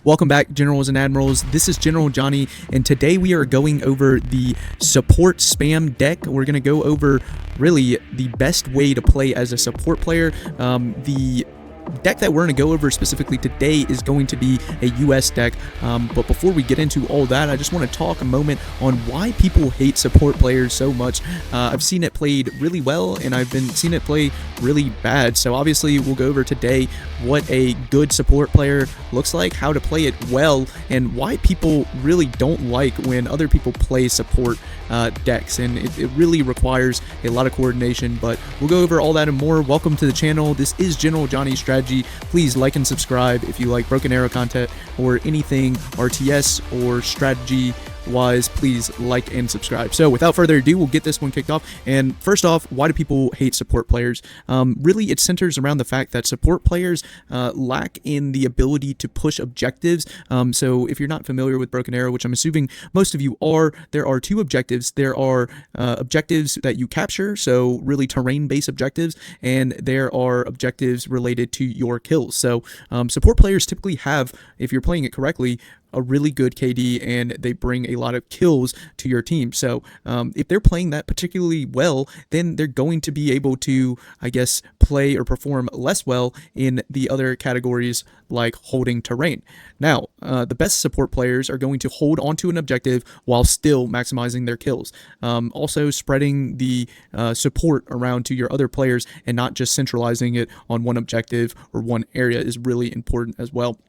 Welcome back, Generals and Admirals. This is General Johnny, and today we are going over the support spam deck. We're going to go over really the best way to play as a support player. The deck that we're going to go over specifically today is going to be a US deck, but before we get into all that, I just want to talk a moment on why people hate support players so much. I've seen it played really well, and I've been seeing it play really bad. So obviously we'll go over today what a good support player looks like, how to play it well, and why people really don't like when other people play support decks. And it really requires a lot of coordination, but we'll go over all that and more. Welcome to the channel. This is General Johnny Strategy. Please like and subscribe if you like Broken Arrow content or anything RTS or strategy wise. Please like and subscribe. So without further ado, we'll get this one kicked off. And first off, why do people hate support players? Really, it centers around the fact that support players lack in the ability to push objectives. So if you're not familiar with Broken Arrow, which I'm assuming most of you are, there are two objectives. There are objectives that you capture, so really terrain-based objectives, and there are objectives related to your kills. So support players typically have, if you're playing it correctly, a really good KD, and they bring a lot of kills to your team. So if they're playing that particularly well, then they're going to be able to, I guess, play or perform less well in the other categories like holding terrain. Now, the best support players are going to hold onto an objective while still maximizing their kills. Also, spreading the support around to your other players and not just centralizing it on one objective or one area is really important as well.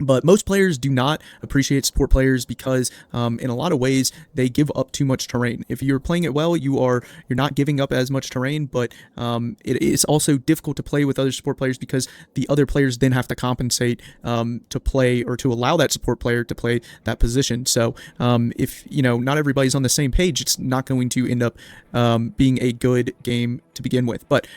But most players do not appreciate support players because in a lot of ways they give up too much terrain. If you're playing it well, you're not giving up as much terrain, but it is also difficult to play with other support players because the other players then have to compensate to play or to allow that support player to play that position. So if not everybody's on the same page, it's not going to end up being a good game to begin with. But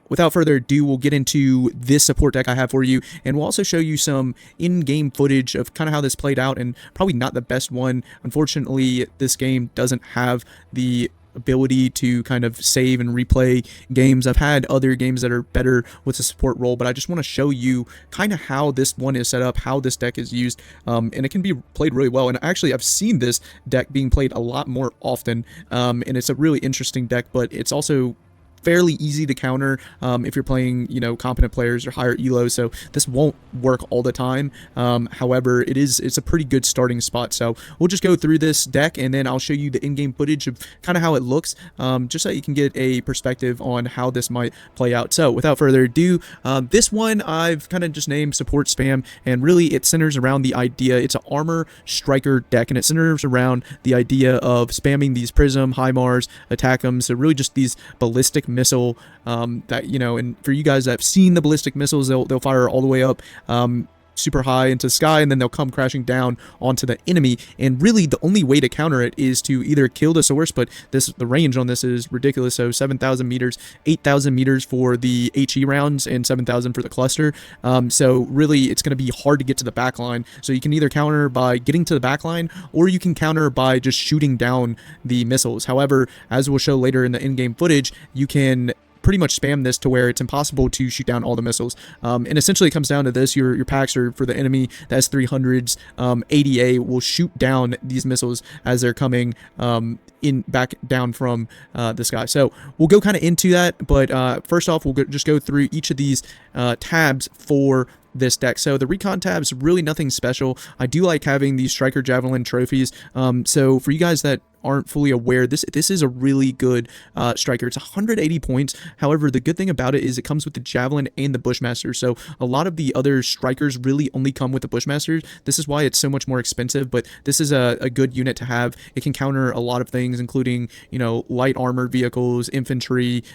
without further ado, we'll get into this support deck I have for you, and we'll also show you some in-game footage of kind of how this played out, and probably not the best one. Unfortunately, this game doesn't have the ability to kind of save and replay games. I've had other games that are better with the support role, but I just want to show you kind of how this one is set up, how this deck is used, and it can be played really well. And actually, I've seen this deck being played a lot more often, and it's a really interesting deck, but it's also fairly easy to counter if you're playing, competent players or higher elo. So this won't work all the time. However, it's a pretty good starting spot. So we'll just go through this deck, and then I'll show you the in-game footage of kind of how it looks, just so you can get a perspective on how this might play out. So without further ado, this one I've kind of just named support spam, and really it centers around the idea. It's an armor striker deck, and it centers around the idea of spamming these prism, HIMARS, attack them. So really just these ballistic missile that, and for you guys that have seen the ballistic missiles, they'll fire all the way up super high into the sky, and then they'll come crashing down onto the enemy. And really the only way to counter it is to either kill the source, but the range on this is ridiculous. So 7,000 meters, 8,000 meters for the HE rounds, and 7,000 for the cluster. So really it's going to be hard to get to the back line. So you can either counter by getting to the back line, or you can counter by just shooting down the missiles. However, as we'll show later in the in-game footage, you can pretty much spam this to where it's impossible to shoot down all the missiles. And essentially it comes down to this: your packs are for the enemy, the S-300s, ADA will shoot down these missiles as they're coming back down from the sky. So we'll go kind of into that, but first off, we'll just go through each of these tabs for this deck. So the recon tab's really nothing special. I do like having these striker javelin trophies. So for you guys that aren't fully aware, this is a really good striker. It's 180 points. However, the good thing about it is it comes with the javelin and the bushmaster. So a lot of the other strikers really only come with the bushmasters. This is why it's so much more expensive, but this is a good unit to have. It can counter a lot of things, including light armored vehicles, infantry,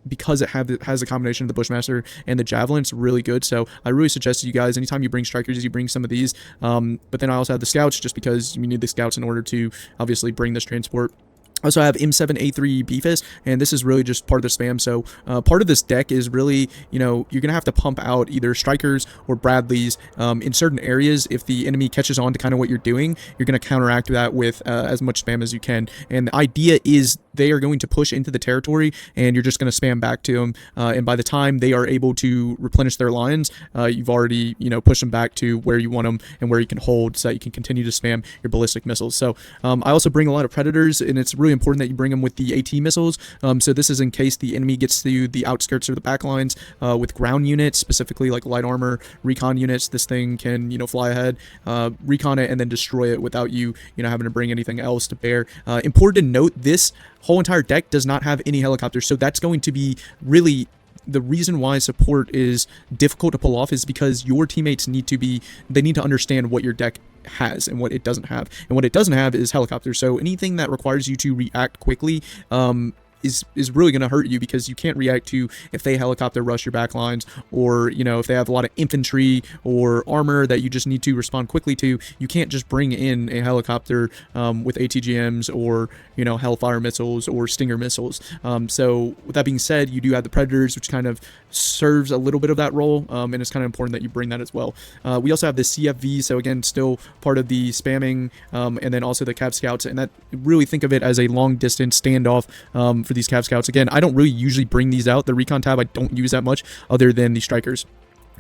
because it has a combination of the bushmaster and the javelin. It's really good. So I really suggest to you guys, anytime you bring strikers, you bring some of these. But then I also have the scouts, just because you need the scouts in order to obviously bring this transport. I also have M7A3 Beefus, and this is really just part of the spam. So part of this deck is really, you're going to have to pump out either strikers or Bradleys in certain areas. If the enemy catches on to kind of what you're doing, you're going to counteract that with as much spam as you can. And the idea is they are going to push into the territory, and you're just going to spam back to them. And by the time they are able to replenish their lines, you've already, pushed them back to where you want them and where you can hold so that you can continue to spam your ballistic missiles. So I also bring a lot of predators, and it's really important that you bring them with the AT missiles. So this is in case the enemy gets to the outskirts or the back lines with ground units, specifically like light armor, recon units. This thing can, fly ahead, recon it, and then destroy it without you, having to bring anything else to bear. Important to note, this whole entire deck does not have any helicopters, so that's going to be really the reason why support is difficult to pull off, is because your teammates need to understand what your deck has and what it doesn't have. And what it doesn't have is helicopters. So anything that requires you to react quickly is really going to hurt you, because you can't react to if they helicopter rush your back lines, or if they have a lot of infantry or armor that you just need to respond quickly to. You can't just bring in a helicopter with ATGMs or Hellfire missiles or Stinger missiles. So with that being said, you do have the Predators, which kind of serves a little bit of that role, and it's kind of important that you bring that as well. We also have the CFV, so again, still part of the spamming, and then also the Cav Scouts, and that really think of it as a long distance standoff for these Cav Scouts. Again, I don't really usually bring these out. The Recon tab I don't use that much, other than the Strikers.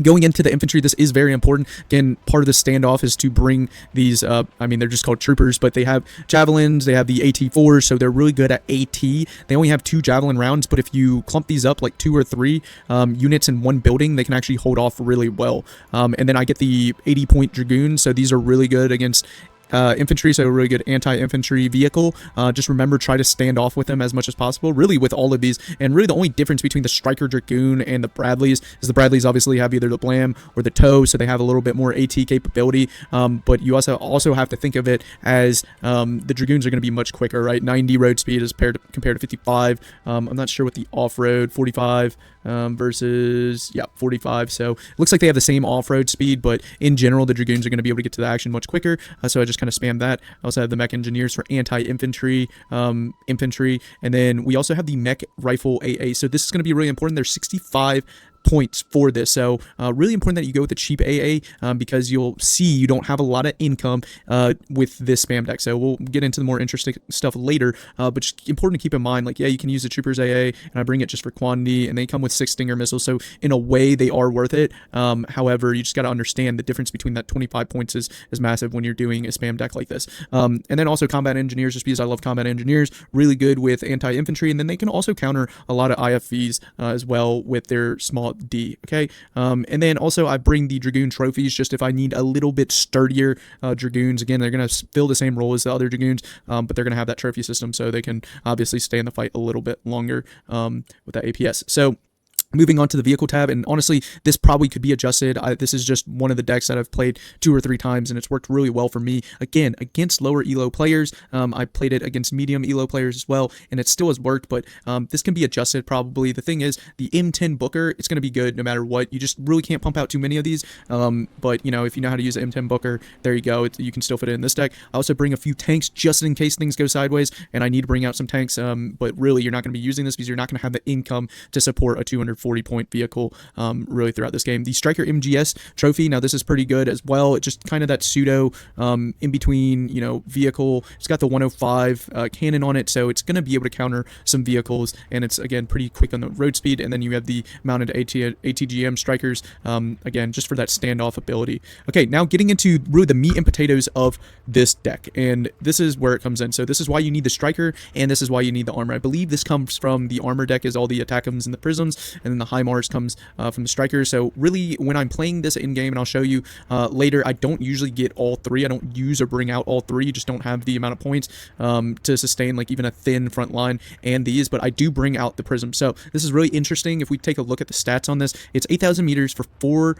Going into the infantry, this is very important. Again, part of the standoff is to bring these, they're just called troopers, but they have javelins, they have the AT4s, so they're really good at AT. They only have 2 javelin rounds, but if you clump these up like 2 or 3 units in one building, they can actually hold off really well. And then I get the 80-point Dragoons, so these are really good against infantry, so a really good anti-infantry vehicle. Just remember, try to stand off with them as much as possible, really, with all of these. And really the only difference between the Striker Dragoon and the Bradleys is the Bradleys obviously have either the Blam or the TOW, so they have a little bit more AT capability, but you also have to think of it as the Dragoons are going to be much quicker, right? 90 road speed is compared to 55. I'm not sure what the off-road 45 versus 45, so it looks like they have the same off-road speed, but in general the Dragoons are going to be able to get to the action much quicker, so I just kind of spam that. I also have the Mech Engineers for anti-infantry, infantry, and then we also have the Mech Rifle AA, so this is going to be really important. There's 65 points for this, so really important that you go with the cheap AA, because you'll see you don't have a lot of income with this spam deck. So we'll get into the more interesting stuff later, but just important to keep in mind, like, you can use the Troopers AA, and I bring it just for quantity, and they come with 6 Stinger missiles, so in a way they are worth it. However, you just got to understand the difference between that 25 points is massive when you're doing a spam deck like this. And then also Combat Engineers, just because I love Combat Engineers, really good with anti-infantry, and then they can also counter a lot of IFVs as well with their small D. Okay, and then also I bring the Dragoon trophies just if I need a little bit sturdier Dragoons. Again, they're going to fill the same role as the other Dragoons, but they're going to have that trophy system, so they can obviously stay in the fight a little bit longer with that APS. So moving on to the vehicle tab, and honestly, this probably could be adjusted. This is just one of the decks that I've played 2 or 3 times, and it's worked really well for me. Again, against lower elo players, I played it against medium elo players as well, and it still has worked, but this can be adjusted probably. The thing is, the M10 Booker, it's going to be good no matter what. You just really can't pump out too many of these, but if you know how to use the M10 Booker, there you go. You can still fit it in this deck. I also bring a few tanks just in case things go sideways, and I need to bring out some tanks, but really, you're not going to be using this because you're not going to have the income to support a 240-point vehicle really throughout this game. The Striker MGS trophy, now this is pretty good as well. It's just kind of that pseudo in between, vehicle. It's got the 105 cannon on it, so it's going to be able to counter some vehicles, and it's again pretty quick on the road speed. And then you have the mounted ATGM Strikers, again just for that standoff ability. Okay, now getting into really the meat and potatoes of this deck, and this is where it comes in. So this is why you need the Striker, and this is why you need the armor. I believe this comes from the armor deck, is all the attackums and the prisms, and then the high Mars comes from the Strikers. So really, when I'm playing this in game, and I'll show you later, I don't usually get all 3. I don't use or bring out all 3. You just don't have the amount of points to sustain like even a thin front line and these, but I do bring out the prism. So this is really interesting. If we take a look at the stats on this, it's 8,000 meters for 4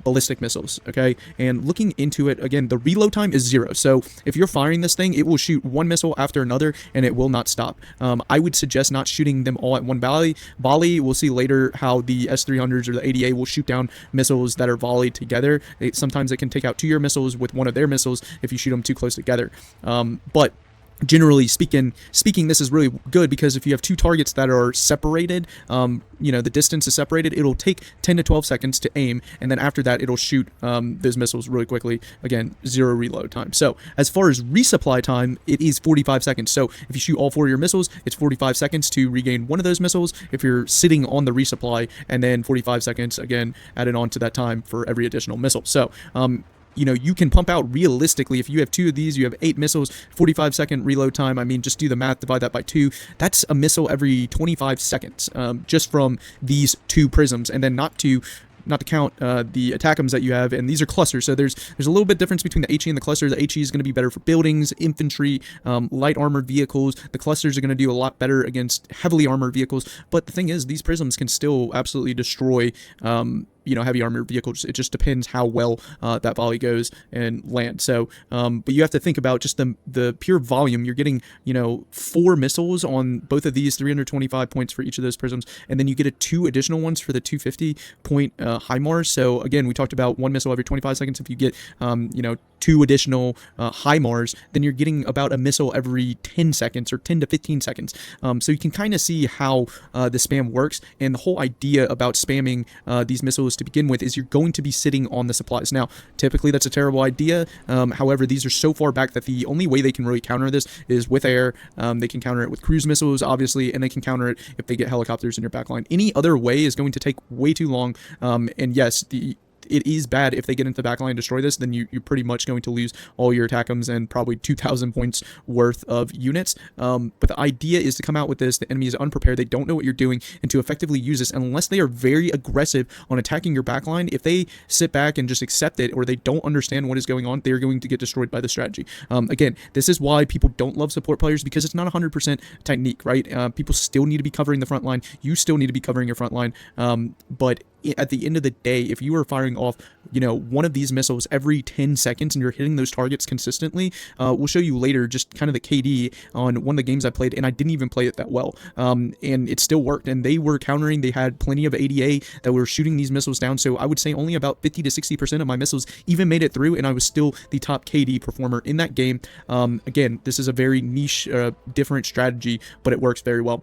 ballistic missiles. Okay, and looking into it again, the reload time is 0. So if you're firing this thing, it will shoot 1 missile after another, and it will not stop. I would suggest not shooting them all at one volley. We'll see later how the S300s or the ADA will shoot down missiles that are volleyed together. Sometimes it can take out 2 of your missiles with one of their missiles if you shoot them too close together. But generally speaking, this is really good because if you have two targets that are separated, the distance is separated, it'll take 10 to 12 seconds to aim, and then after that it'll shoot those missiles really quickly. Again, 0 reload time. So as far as resupply time, it is 45 seconds. So if you shoot all 4 of your missiles, it's 45 seconds to regain one of those missiles if you're sitting on the resupply, and then 45 seconds again added on to that time for every additional missile. So you can pump out realistically. If you have 2 of these, you have 8 missiles, 45-second reload time. I mean, just do the math, divide that by 2. That's a missile every 25 seconds, just from these 2 prisms, and then not to count the attackums that you have, and these are clusters. So there's a little bit difference between the HE and the cluster. The HE is going to be better for buildings, infantry, light armored vehicles. The clusters are going to do a lot better against heavily armored vehicles. But the thing is, these prisms can still absolutely destroy heavy armored vehicles. It just depends how well that volley goes and lands. So, but you have to think about just the pure volume. You're getting, 4 missiles on both of these, 325 points for each of those prisms, and then you get 2 additional ones for the 250 point HIMARS. So again, we talked about 1 missile every 25 seconds. If you get, 2 additional HIMARS, then you're getting about a missile every 10 seconds or 10 to 15 seconds. So you can kind of see how the spam works, and the whole idea about spamming these missiles to begin with is you're going to be sitting on the supplies. Now, typically that's a terrible idea. However, these are so far back that the only way they can really counter this is with air. They can counter it with cruise missiles, obviously, and they can counter it if they get helicopters in your backline. Any other way is going to take way too long. And yes, it is bad if they get into the backline and destroy this, then you're pretty much going to lose all your attackums and probably 2,000 points worth of units. But the idea is to come out with this. The enemy is unprepared. They don't know what you're doing, and to effectively use this, unless they are very aggressive on attacking your backline, if they sit back and just accept it, or they don't understand what is going on, they're going to get destroyed by the strategy. Again, this is why people don't love support players, because it's not 100% technique, right? People still need to be covering the front line. You still need to be covering your front line. But at the end of the day, if you are firing off, one of these missiles every 10 seconds and you're hitting those targets consistently, we'll show you later just kind of the KD on one of the games I played, and I didn't even play it that well. And it still worked, and they were countering. They had plenty of ADA that were shooting these missiles down. So I would say only about 50 to 60% of my missiles even made it through, and I was still the top KD performer in that game. Again, this is a very niche, different strategy, but it works very well.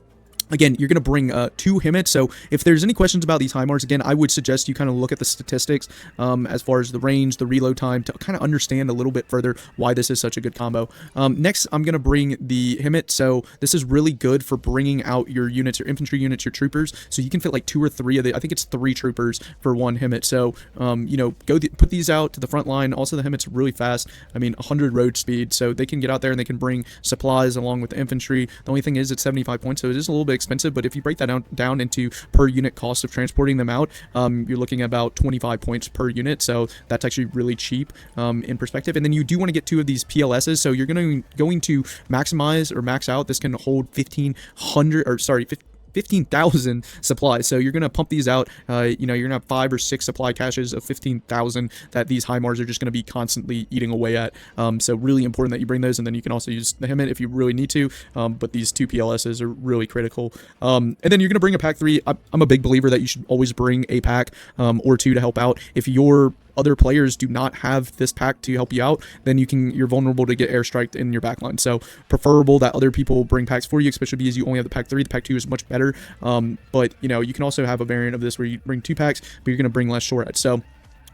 Again, you're going to bring 2 HIMITs, so if there's any questions about these HIMARS, again, I would suggest you kind of look at the statistics as far as the range, the reload time, to kind of understand a little bit further why this is such a good combo. Next, I'm going to bring the HIMIT, so this is really good for bringing out your units, your infantry units, your troopers, so you can fit like 2 or 3 of the, I think it's 3 troopers for 1 HIMIT, so, put these out to the front line. Also, the HIMIT's really fast, 100 road speed, so they can get out there and they can bring supplies along with the infantry. The only thing is it's 75 points, so it is a little bit expensive, but if you break that down into per unit cost of transporting them out, you're looking at about 25 points per unit, so that's actually really cheap in perspective. And then you do want to get 2 of these PLSs, so you're going to maximize or max out. This can hold 15,000 supplies, so you're going to pump these out. You're going to have 5 or 6 supply caches of 15,000 that these HIMARS are just going to be constantly eating away at. So really important that you bring those, and then you can also use the HIMIT if you really need to, but these 2 PLSs are really critical. And then you're going to bring a pack 3. I'm a big believer that you should always bring a pack or 2 to help out. If your other players do not have this pack to help you out, then you're vulnerable to get airstriked in your backline. So preferable that other people bring packs for you, especially because you only have the pack 3. The pack 2 is much better. But you can also have a variant of this where you bring 2 packs, but you're going to bring less shorts. So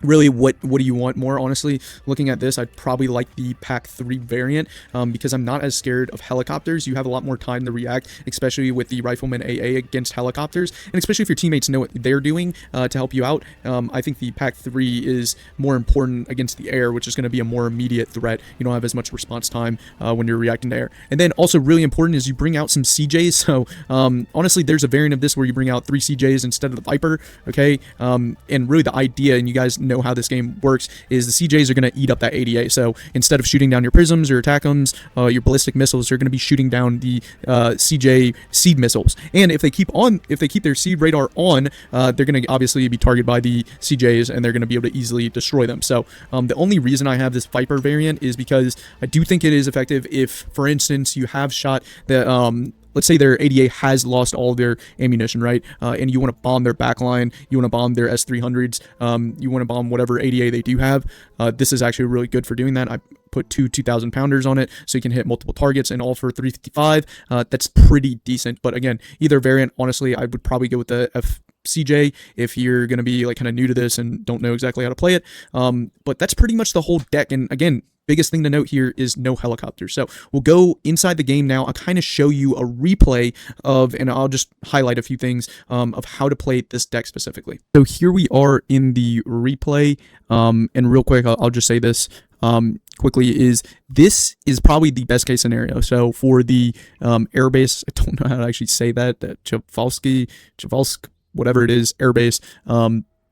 really, what do you want more? Honestly, looking at this, I'd probably like the pack 3 variant because I'm not as scared of helicopters. You have a lot more time to react, especially with the Rifleman AA against helicopters, and especially if your teammates know what they're doing to help you out. I think the pack 3 is more important against the air, which is going to be a more immediate threat. You don't have as much response time when you're reacting to air. And then also really important is you bring out some CJs. So honestly, there's a variant of this where you bring out 3 CJs instead of the Viper, okay? And really the idea, and you guys know how this game works, is the CJs are going to eat up that ADA. So instead of shooting down your prisms or attackums, your ballistic missiles, they're going to be shooting down the CJ seed missiles. And if they keep their seed radar on, they're going to obviously be targeted by the CJs, and they're going to be able to easily destroy them. So the only reason I have this Viper variant is because I do think it is effective if, for instance, you have shot the let's say their ADA has lost all their ammunition, right? And you want to bomb their backline, you want to bomb their S300s, you want to bomb whatever ADA they do have. This is actually really good for doing that. I put two 2,000 pounders on it so you can hit multiple targets, and all for 355. That's pretty decent. But again, either variant, honestly, I would probably go with the FCJ if you're going to be like kind of new to this and don't know exactly how to play it. But that's pretty much the whole deck. And again, biggest thing to note here is no helicopters. So we'll go inside the game now. I'll kind of show you a replay of, and I'll just highlight a few things of how to play this deck specifically. So here we are in the replay. And real quick, I'll just say this quickly, is this is probably the best case scenario. So for the airbase, I don't know how to actually say that, Chavalsk, whatever it is, airbase,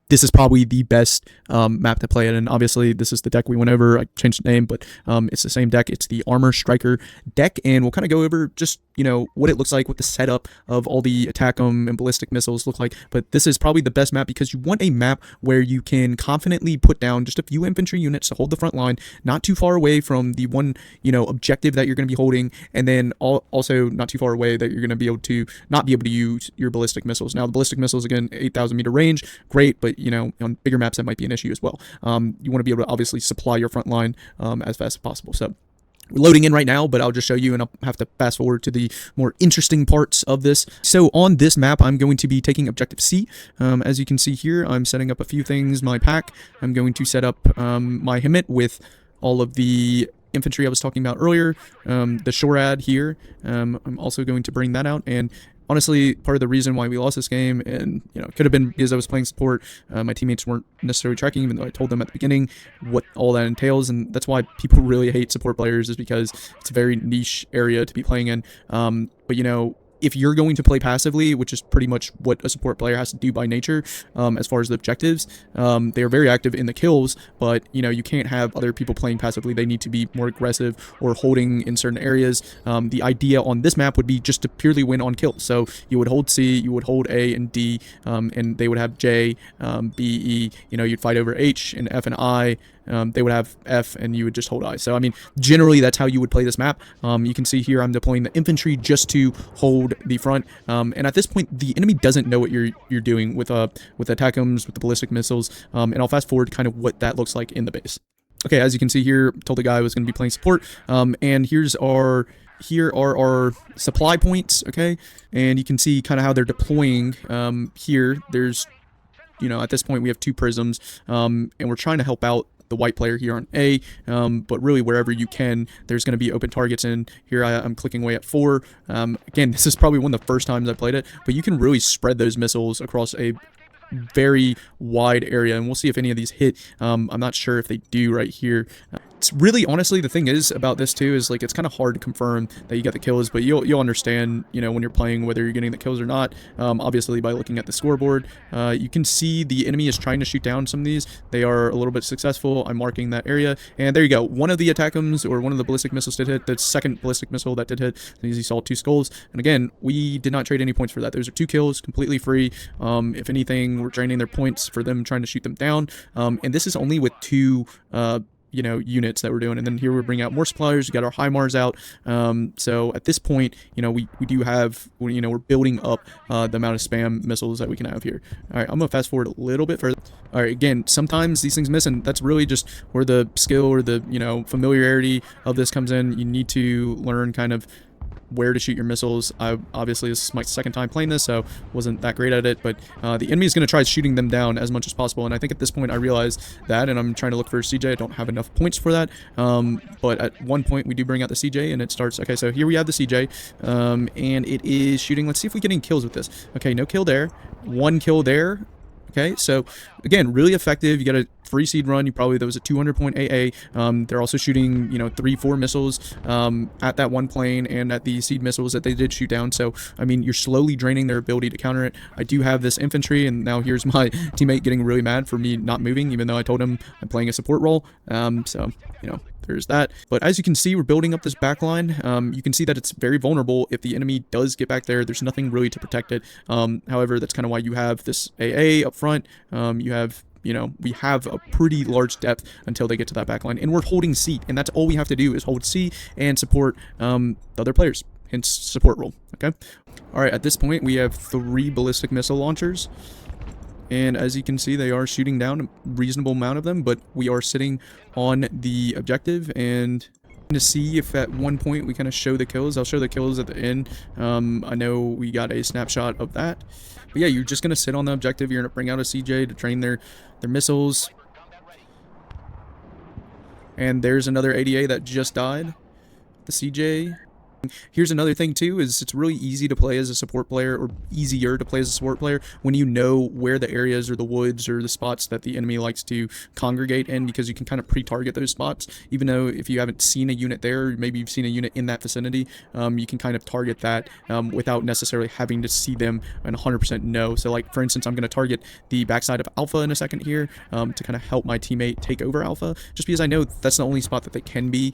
this is probably the best map to play it. And obviously this is the deck we went over. I changed the name, but it's the same deck. It's the Armor Striker deck, and we'll kind of go over just, you know, what it looks like, what the setup of all the attack and ballistic missiles look like. But this is probably the best map because you want a map where you can confidently put down just a few infantry units to hold the front line, not too far away from the one, you know, objective that you're going to be holding, and then also not too far away that you're going to be able to not be able to use your ballistic missiles. Now the ballistic missiles, again, 8,000 meter range, great, but you know, on bigger maps that might be an issue as well. You want to be able to obviously supply your front line as fast as possible. So we're loading in right now, but I'll just show you, and I'll have to fast forward to the more interesting parts of this. So on this map, I'm going to be taking objective C. As you can see here, I'm setting up a few things. My pack, I'm going to set up my HIMIT with all of the infantry I was talking about earlier, the SHORAD here. I'm also going to bring that out, and honestly, part of the reason why we lost this game, and you know, it could have been because I was playing support, my teammates weren't necessarily tracking, even though I told them at the beginning what all that entails, and that's why people really hate support players, is because it's a very niche area to be playing in. But you know, if you're going to play passively, which is pretty much what a support player has to do by nature, as far as the objectives, they are very active in the kills, but you know, you can't have other people playing passively. They need to be more aggressive or holding in certain areas. The idea on this map would be just to purely win on kills. So you would hold C, you would hold A and D, and they would have J, B, E, you know, you'd fight over H and F and I. They would have F and you would just hold I. So I mean, generally that's how you would play this map. You can see here I'm deploying the infantry just to hold the front, and at this point the enemy doesn't know what you're doing with ATACMs, with the ballistic missiles, and I'll fast forward kind of what that looks like in the base. Okay, as you can see here, told the guy I was going to be playing support, and here are our supply points. Okay, and you can see kind of how they're deploying. Here there's, you know, at this point we have 2 prisms, and we're trying to help out the white player here on A, but really wherever you can, there's going to be open targets, and here I'm clicking away at 4. Again, this is probably one of the first times I played it, but you can really spread those missiles across a very wide area, and we'll see if any of these hit. I'm not sure if they do right here. It's really, honestly, the thing is about this too is like it's kind of hard to confirm that you got the kills, but you'll understand, you know, when you're playing whether you're getting the kills or not. Obviously by looking at the scoreboard, you can see the enemy is trying to shoot down some of these. They are a little bit successful. I'm marking that area, and there you go. One of the ATACMs, or one of the ballistic missiles, did hit. The second ballistic missile that did hit, as you saw, 2 skulls. And again, we did not trade any points for that. Those are 2 kills, completely free. If anything, we're draining their points for them trying to shoot them down. And this is only with 2 you know, units that we're doing. And then here we're bringing out more suppliers. We got our HIMARS out. So at this point, you know, we do have, you know, we're building up the amount of spam missiles that we can have here. All right, I'm gonna fast forward a little bit further. All right, again, sometimes these things miss, and that's really just where the skill or the, you know, familiarity of this comes in. You need to learn kind of where to shoot your missiles. Obviously this is my second time playing this, so wasn't that great at it, but the enemy is going to try shooting them down as much as possible, and I think at this point I realize that, and I'm trying to look for a CJ. I don't have enough points for that, but at one point we do bring out the CJ, and it starts. Okay, so here we have the CJ, and it is shooting. Let's see if we get any kills with this. Okay, no kill there, 1 kill there. Okay, so again, really effective. You got a free seed run. There was a 200 point AA. They're also shooting, you know, 3-4 missiles at that one plane and at the seed missiles that they did shoot down. So I mean, you're slowly draining their ability to counter it. I do have this infantry, and now here's my teammate getting really mad for me not moving, even though I told him I'm playing a support role. So you know, there's that. But as you can see, we're building up this back line. You can see that it's very vulnerable. If the enemy does get back there, there's nothing really to protect it. However, that's kind of why you have this AA up front. You have, you know, we have a pretty large depth until they get to that back line, and we're holding C, and that's all we have to do is hold C and support the other players. hence support role. Okay. All right. At this point, we have 3 ballistic missile launchers. And as you can see, they are shooting down a reasonable amount of them, but we are sitting on the objective and to see if at one point we kind of show the kills. I'll show the kills at the end. I know we got a snapshot of that. But yeah, you're just going to sit on the objective. You're going to bring out a CJ to train their missiles. And there's another ADA that just died. The CJ. Here's another thing too, is it's really easy to play as a support player, or easier to play as a support player, when you know where the areas or the woods or the spots that the enemy likes to congregate in, because you can kind of pre-target those spots. Even though if you haven't seen a unit there, or maybe you've seen a unit in that vicinity, you can kind of target that without necessarily having to see them and 100% know. So like, for instance, I'm going to target the backside of Alpha in a second here to kind of help my teammate take over Alpha, just because I know that's the only spot that they can be.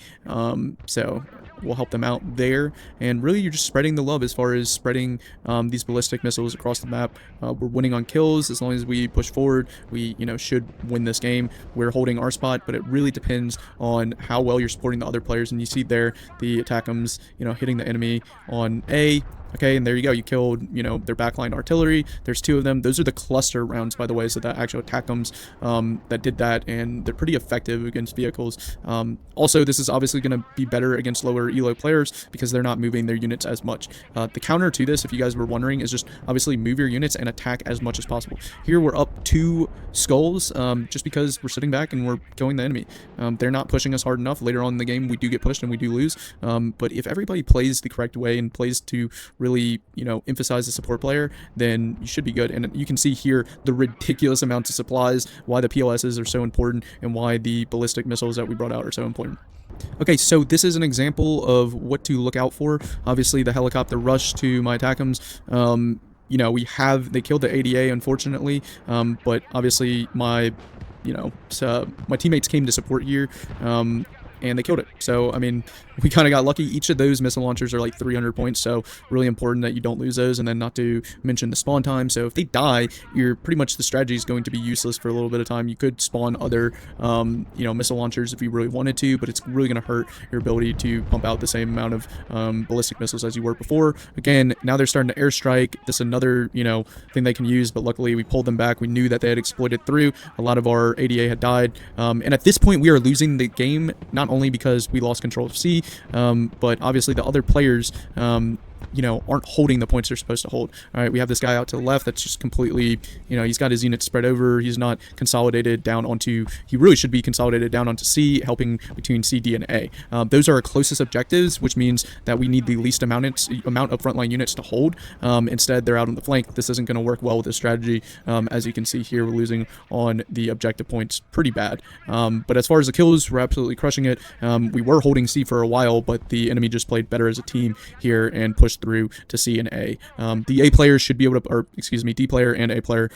So we'll help them out there. And really, you're just spreading the love as far as spreading these ballistic missiles across the map. We're winning on kills. As long as we push forward, we should win this game. We're holding our spot, but it really depends on how well you're supporting the other players. And you see there the attackums hitting the enemy on A. Okay, and there you go. You killed, their backline artillery. There's 2 of them. Those are the cluster rounds, by the way, so that actual attackums that did that, and they're pretty effective against vehicles. Also, this is obviously going to be better against lower elo players because they're not moving their units as much. The counter to this, if you guys were wondering, is just obviously move your units and attack as much as possible. Here we're up 2 skulls just because we're sitting back and we're killing the enemy. They're not pushing us hard enough. Later on in the game, we do get pushed and we do lose. But if everybody plays the correct way and plays to really emphasize the support player, then you should be good. And you can see here the ridiculous amounts of supplies, why the PLSs are so important, and why the ballistic missiles that we brought out are so important. Okay, so this is an example of what to look out for. Obviously, the helicopter rush to my attackums. They killed the ADA, unfortunately, but obviously my teammates came to support here, and they killed it. So, I mean, we kind of got lucky. Each of those missile launchers are like 300 points, so really important that you don't lose those, and then not to mention the spawn time. So if they die, the strategy is going to be useless for a little bit of time. You could spawn other, missile launchers if you really wanted to, but it's really going to hurt your ability to pump out the same amount of ballistic missiles as you were before. Again, now they're starting to airstrike. This is another, thing they can use, but luckily we pulled them back. We knew that they had exploited through. A lot of our ADA had died, and at this point we are losing the game, not only because we lost control of C, but obviously the other players aren't holding the points they're supposed to hold. All right, we have this guy out to the left that's just completely, he's got his units spread over. He's not consolidated down onto, he really should be consolidated down onto C, helping between C, D, and A. Those are our closest objectives, which means that we need the least amount of frontline units to hold. Instead, they're out on the flank. This isn't going to work well with this strategy. As you can see here, we're losing on the objective points pretty bad. But as far as the kills, we're absolutely crushing it. We were holding C for a while, but the enemy just played better as a team here and pushed through to C and A. The A player should be able to, D player and A player,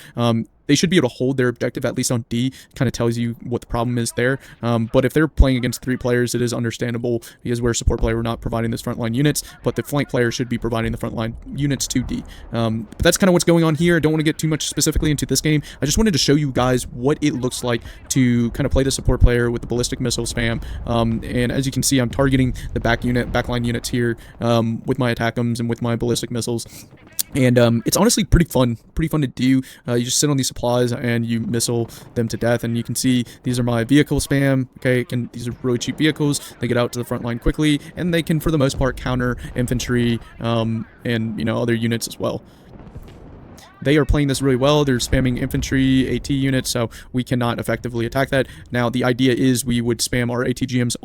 they should be able to hold their objective, at least on D. Kind of tells you what the problem is there. But if they're playing against 3 players, it is understandable because we're a support player. We're not providing those frontline units, but the flank player should be providing the frontline units to D. But that's kind of what's going on here. I don't want to get too much specifically into this game. I just wanted to show you guys what it looks like to kind of play the support player with the ballistic missile spam. And as you can see, I'm targeting the backline units here with my attackums and with my ballistic missiles. And it's honestly pretty fun to do. You just sit on these supplies and you missile them to death. And you can see these are my vehicle spam. Okay, these are really cheap vehicles. They get out to the front line quickly, and they can, for the most part, counter infantry and other units as well. They are playing this really well. They're spamming infantry, AT units, so we cannot effectively attack that. Now, the idea is we would spam our ATGMs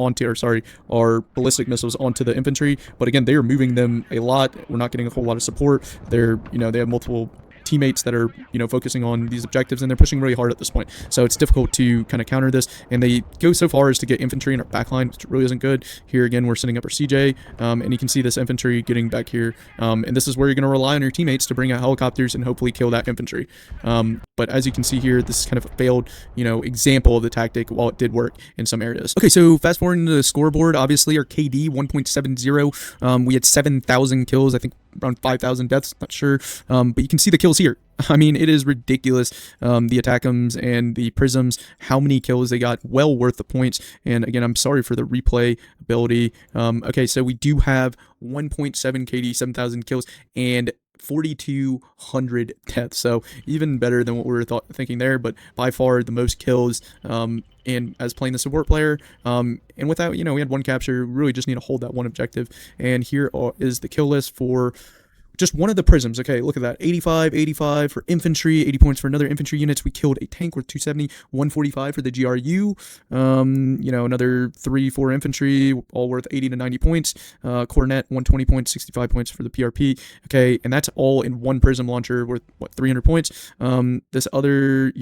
our ballistic missiles onto the infantry, but again, they are moving them a lot. We're not getting a whole lot of support. They're, they have multiple teammates that are focusing on these objectives, and they're pushing really hard at this point, so it's difficult to kind of counter this. And they go so far as to get infantry in our backline, which really isn't good. Here again, we're setting up our CJ, and you can see this infantry getting back here, and this is where you're going to rely on your teammates to bring out helicopters and hopefully kill that infantry. But as you can see here, this is kind of a failed example of the tactic, while it did work in some areas. Okay, so fast forwarding to the scoreboard, obviously our KD 1.70. We had 7,000 kills, I think around 5,000 deaths, not sure, but you can see the kills here. I mean, it is ridiculous. The attackums and the prisms, how many kills they got, well worth the points. And again, I'm sorry for the replay ability. Okay, so we do have 1.7 KD, 7,000 kills, and 4,200 deaths, so even better than what we were thinking there, but by far the most kills, and as playing the support player, and without, we had one capture, really just need to hold that one objective. And here is the kill list for just one of the prisms. Okay, look at that. 85 for infantry, 80 points for another infantry units. We killed a tank worth 270, 145 for the GRU. Another 3-4 infantry, all worth 80 to 90 points. Cornet, 120 points, 65 points for the PRP. Okay, and that's all in one prism launcher worth, 300 points. This other,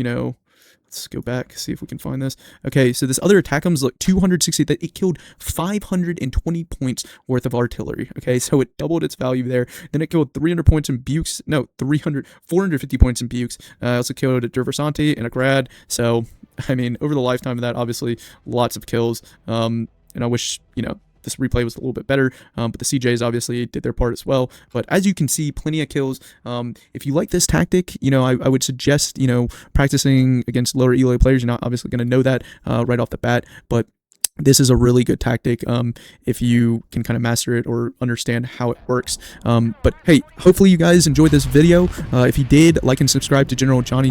let's go back, see if we can find this. Okay, so this other attackums, look, 260, that it killed 520 points worth of artillery. Okay, so it doubled its value there. Then it killed 300 points in Bukes. No, 450 points in Bukes. Also killed a Derversanti and a Grad. So, I mean, over the lifetime of that, obviously, lots of kills. And I wish, this replay was a little bit better, but the CJs obviously did their part as well. But as you can see, plenty of kills. If you like this tactic, I would suggest, practicing against lower elo players. You're not obviously going to know that right off the bat, but this is a really good tactic if you can kind of master it or understand how it works. But hey, hopefully you guys enjoyed this video. If you did, like and subscribe to General Johnny.